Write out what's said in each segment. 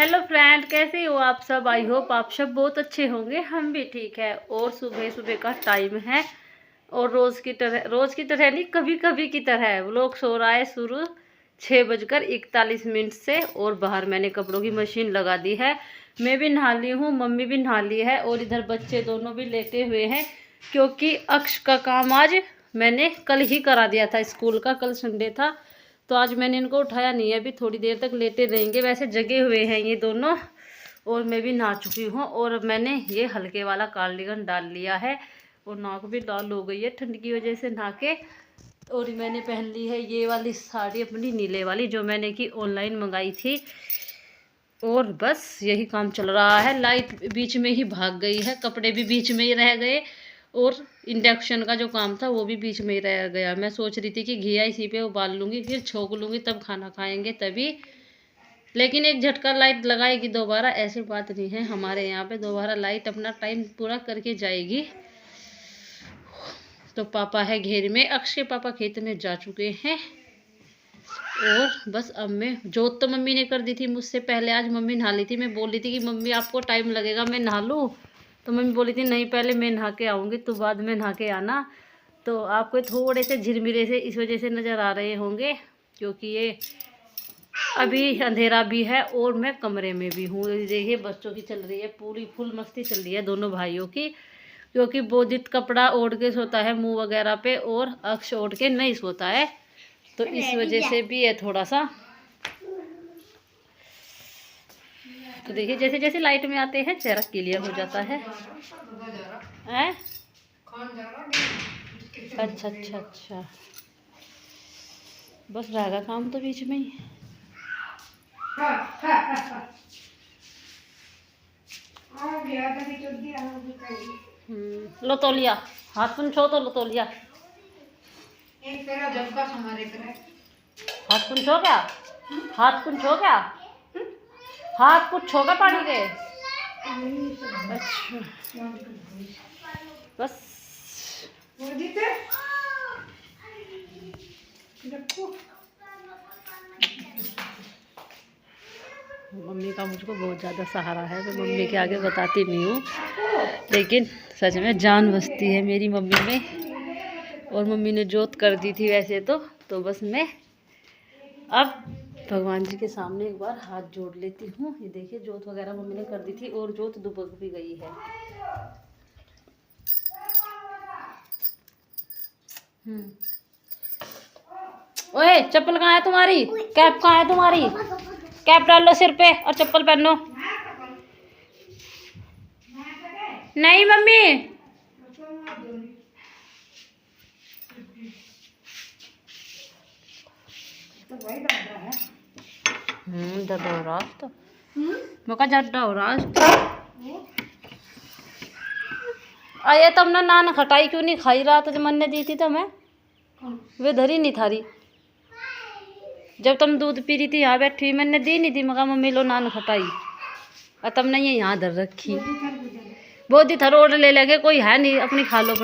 Hello friend, कैसे हो आप सब। आई होप आप सब बहुत अच्छे होंगे। हम भी ठीक है। और सुबह सुबह का टाइम है और रोज़ की तरह नहीं, कभी कभी की तरह व्लॉग सो रहा है शुरू 6:41 से। और बाहर मैंने कपड़ों की मशीन लगा दी है। मैं भी नहा ली हूँ, मम्मी भी नहा ली है और इधर बच्चे दोनों भी लेटे हुए हैं, क्योंकि अक्ष का काम आज मैंने कल ही करा दिया था स्कूल का। कल संडे था तो आज मैंने इनको उठाया नहीं है। अभी थोड़ी देर तक लेटे रहेंगे। वैसे जगे हुए हैं ये दोनों। और मैं भी नहा चुकी हूँ और मैंने ये हल्के वाला कार्डिगन डाल लिया है और नाक भी लाल हो गई है ठंड की वजह से नहा के। और मैंने पहन ली है ये वाली साड़ी अपनी नीले वाली, जो मैंने की ऑनलाइन मंगाई थी। और बस यही काम चल रहा है। लाइट बीच में ही भाग गई है, कपड़े भी बीच में ही रह गए और इंडक्शन का जो काम था वो भी बीच में ही रह गया। मैं सोच रही थी कि घिया इसी पे उबाल लूँगी, फिर छोंक लूँगी, तब खाना खाएंगे तभी। लेकिन एक झटका लाइट लगाएगी दोबारा, ऐसी बात नहीं है। हमारे यहाँ पे दोबारा लाइट अपना टाइम पूरा करके जाएगी। तो पापा है घेर में, अक्षय पापा खेत में जा चुके हैं। और बस अब मैं जोत तो मम्मी ने कर दी थी मुझसे पहले। आज मम्मी नहा ली थी। मैं बोल रही थी कि मम्मी आपको टाइम लगेगा, मैं नहा लूँ। तो मम्मी बोली थी नहीं, पहले मैं नहा के आऊँगी तो बाद में नहा के आना। तो आपको थोड़े से झिरमिरे से इस वजह से नज़र आ रहे होंगे, क्योंकि ये अभी अंधेरा भी है और मैं कमरे में भी हूँ। देखिए बच्चों की चल रही है पूरी फुल मस्ती चल रही है दोनों भाइयों की, क्योंकि बोधित कपड़ा ओढ़ के सोता है मुँह वगैरह पे और अक्ष ओढ़ के नहीं सोता है। तो इस वजह से भी है थोड़ा सा। तो देखिए जैसे जैसे लाइट में आते हैं चेहरा क्लियर हो जाता है। अच्छा अच्छा अच्छा, बस रहेगा काम तो बीच में ही। लो तौलिया, हाथ पूंछो तो लो तौलिया। हाथ पूंछो क्या, हाथ पूंछो क्या, हाथ पूछो क्या पानी के। अच्छा बस मम्मी का मुझको बहुत ज़्यादा सहारा है। मैं मम्मी के आगे बताती नहीं हूँ, लेकिन सच में जान बसती है मेरी मम्मी में। और मम्मी ने जोत कर दी थी वैसे तो बस मैं अब भगवान जी के सामने एक बार हाथ जोड़ लेती हूँ। ये देखिए जोत वगैरह मम्मी ने कर दी थी और जोत दुबक भी गई है। ओए चप्पल कहाँ है तुम्हारी, कैप कहाँ है तुम्हारी, कैप डाल लो सिर पे और चप्पल पहनो। नहीं मम्मी, दर्द हो रहा तो मका जड्डा हो रहा आये। तुमने नान खटाई क्यों नहीं खाई? रात जब मन ने दी थी तो मैं वे धरी नहीं थारी। जब तुम दूध पी रही थी यहाँ बैठी हुई, मैंने दी नहीं थी। मगा मम्मी लो नान खटाई और तुमने ये यहाँ धर रखी। बोधी थरोड़ ले लेंगे, कोई है नहीं, अपनी खा लो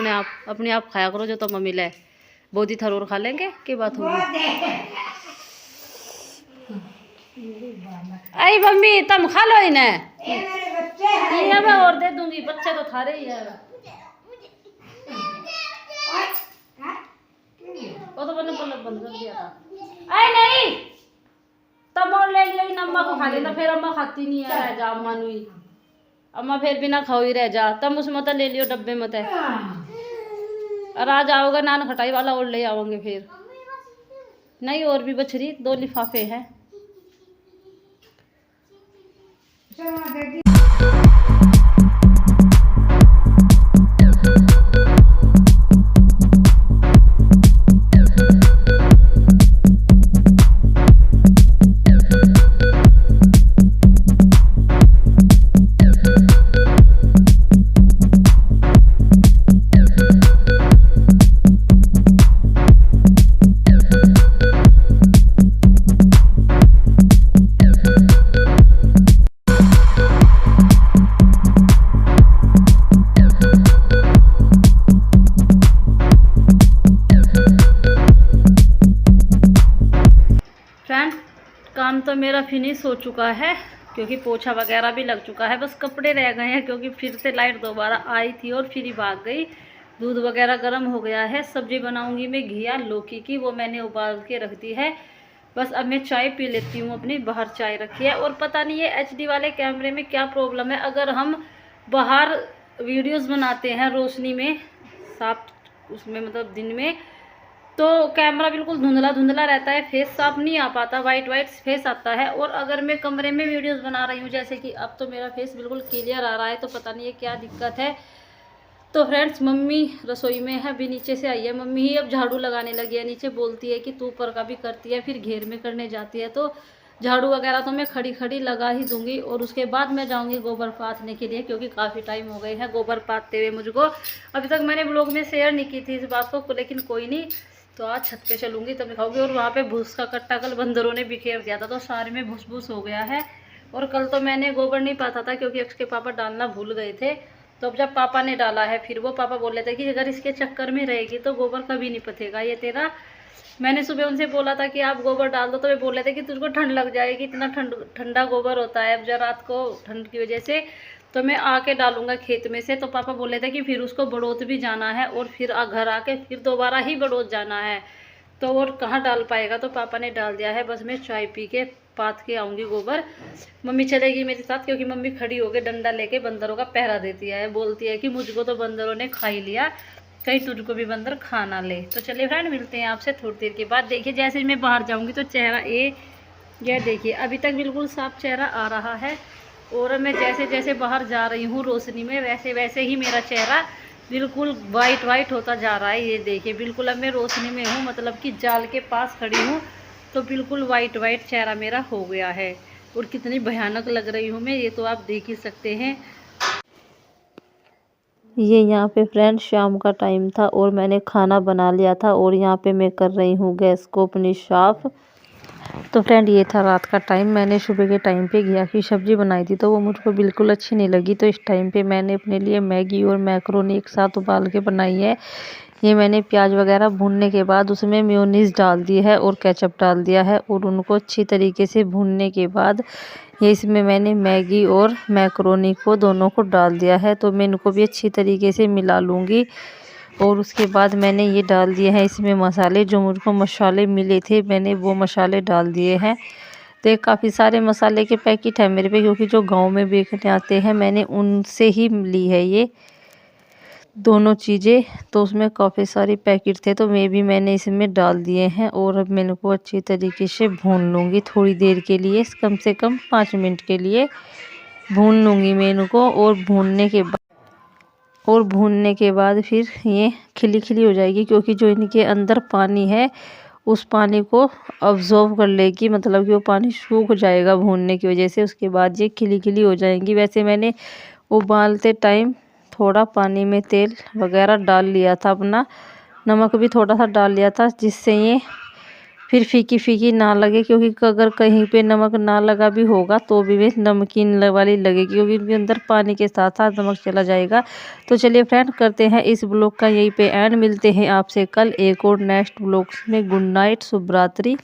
अपने आप खाया करो जो तो मम्मी ले। बोधी थरोड़ खा लेंगे, क्या बात होगी। अरे मम्मी तुम खा लो इन्हें, ये मैं और दे दूंगी, बच्चे तो थारे ही है। वो तो मैंने बंद कर दिया था। अरे नहीं तब और ले लियो, इन अम्मा को खा लेना, फिर अम्मा खाती नहीं है। रह जा अम्मा नुई, अम्मा फिर बिना खाओ ही रह जा। तब उस मत ले लियो डब्बे मत है। और आज आओगे नान खटाई वाला और ले आओगे फिर। नहीं और भी बछरी 2 लिफाफे हैं। काम तो मेरा फिनिश हो चुका है। क्योंकि पोछा वगैरह भी लग चुका है, बस कपड़े रह गए हैं क्योंकि फिर से लाइट दोबारा आई थी और फिर ही भाग गई। दूध वगैरह गर्म हो गया है। सब्जी बनाऊंगी मैं घिया लौकी की, वो मैंने उबाल के रख दी है। बस अब मैं चाय पी लेती हूँ अपनी, बाहर चाय रखी है। और पता नहीं ये HD वाले कैमरे में क्या प्रॉब्लम है, अगर हम बाहर वीडियोस बनाते हैं रोशनी में साफ, उसमें मतलब दिन में, तो कैमरा बिल्कुल धुंधला धुंधला रहता है, फेस साफ नहीं आ पाता, वाइट वाइट फेस आता है। और अगर मैं कमरे में वीडियोस बना रही हूँ जैसे कि अब, तो मेरा फेस बिल्कुल क्लियर आ रहा है। तो पता नहीं ये क्या दिक्कत है। तो फ्रेंड्स, मम्मी रसोई में है, अभी नीचे से आई है। मम्मी ही अब झाड़ू लगाने लगी है नीचे, बोलती है कि तू ऊपर का भी करती है, फिर घेर में करने जाती है। तो झाड़ू वगैरह तो मैं खड़ी खड़ी लगा ही दूंगी और उसके बाद मैं जाऊंगी गोबर पाथने के लिए, क्योंकि काफ़ी टाइम हो गए हैं गोबर पाथते हुए मुझको। अभी तक मैंने ब्लॉग में शेयर नहीं की थी इस बात को, लेकिन कोई नहीं, तो आज छत पे चलूँगी तब दिखाऊंगी। और वहाँ पे भूस का कट्टा कल बंदरों ने बिखेर दिया था, तो सारे में भूस भूस हो गया है। और कल तो मैंने गोबर नहीं पाता था क्योंकि अक्ष के पापा डालना भूल गए थे। तो अब जब पापा ने डाला है, फिर वो पापा बोल रहे थे कि अगर इसके चक्कर में रहेगी तो गोबर कभी नहीं पथेगा ये तेरा। मैंने सुबह उनसे बोला था कि आप गोबर डाल दो, तो वे बोल रहे थे कि तुझको ठंड लग जाएगी, इतना ठंडा गोबर होता है अब जब रात को ठंड की वजह से, तो मैं आके डालूंगा खेत में से। तो पापा बोले थे कि फिर उसको बड़ोत भी जाना है और फिर घर आके फिर दोबारा ही बड़ोत जाना है, तो और कहाँ डाल पाएगा। तो पापा ने डाल दिया है। बस मैं चाय पी के पाथ के आऊँगी गोबर। मम्मी चलेगी मेरे साथ, क्योंकि मम्मी खड़ी होकर डंडा लेके बंदरों का पहरा देती है, बोलती है कि मुझको तो बंदरों ने खा ही लिया, कहीं तुझको भी बंदर खा ना ले। तो चलिए फ्रेंड, मिलते हैं आपसे थोड़ी देर के बाद। देखिए जैसे मैं बाहर जाऊँगी तो चेहरा ये देखिए अभी तक बिल्कुल साफ चेहरा आ रहा है, और मैं जैसे जैसे बाहर जा रही हूँ रोशनी में, वैसे वैसे ही मेरा चेहरा बिल्कुल वाइट वाइट होता जा रहा है। ये देखिए बिल्कुल अब मैं रोशनी में हूँ, मतलब कि जाल के पास खड़ी हूँ, तो बिल्कुल वाइट वाइट चेहरा मेरा हो गया है। और कितनी भयानक लग रही हूँ मैं, ये तो आप देख ही सकते हैं। ये यहाँ पे फ्रेंड शाम का टाइम था और मैंने खाना बना लिया था, और यहाँ पे मैं कर रही हूँ गैस को अपनी साफ। तो फ्रेंड ये था रात का टाइम, मैंने सुबह के टाइम पे घिया की सब्ज़ी बनाई थी, तो वो मुझको बिल्कुल अच्छी नहीं लगी। तो इस टाइम पे मैंने अपने लिए मैगी और मैक्रोनी एक साथ उबाल के बनाई है। ये मैंने प्याज वगैरह भूनने के बाद उसमें मेयोनीज़ डाल दी है और केचप डाल दिया है, और उनको अच्छी तरीके से भूनने के बाद ये इसमें मैंने मैगी और मैक्रोनी को दोनों को डाल दिया है। तो मैं इनको भी अच्छी तरीके से मिला लूँगी। और उसके बाद मैंने ये डाल दिए हैं इसमें मसाले, जो मुझको मसाले मिले थे मैंने वो मसाले डाल दिए हैं। तो ये काफ़ी सारे मसाले के पैकेट है मेरे पे, क्योंकि जो गांव में बेचने आते हैं मैंने उनसे ही ली है ये दोनों चीज़ें। तो उसमें काफ़ी सारे पैकेट थे, तो मैंने इसमें डाल दिए हैं। और अब मैं इनको अच्छी तरीके से भून लूँगी थोड़ी देर के लिए, कम से कम 5 मिनट के लिए भून लूँगी मैं इनको। और भूनने के बाद फिर ये खिली खिली हो जाएगी, क्योंकि जो इनके अंदर पानी है उस पानी को अब्जॉर्ब कर लेगी, मतलब कि वो पानी सूख जाएगा भूनने की वजह से। उसके बाद ये खिली खिली हो जाएंगी। वैसे मैंने उबालते टाइम थोड़ा पानी में तेल वगैरह डाल लिया था, अपना नमक भी थोड़ा सा डाल लिया था, जिससे ये फिर फीकी फीकी ना लगे। क्योंकि अगर कहीं पे नमक ना लगा भी होगा तो भी वे नमकीन वाली लगेगी, क्योंकि इनके अंदर पानी के साथ साथ नमक चला जाएगा। तो चलिए फ्रेंड, करते हैं इस ब्लॉग का यहीं पे एंड। मिलते हैं आपसे कल एक और नेक्स्ट ब्लॉग में। गुड नाइट, शुभ रात्रि।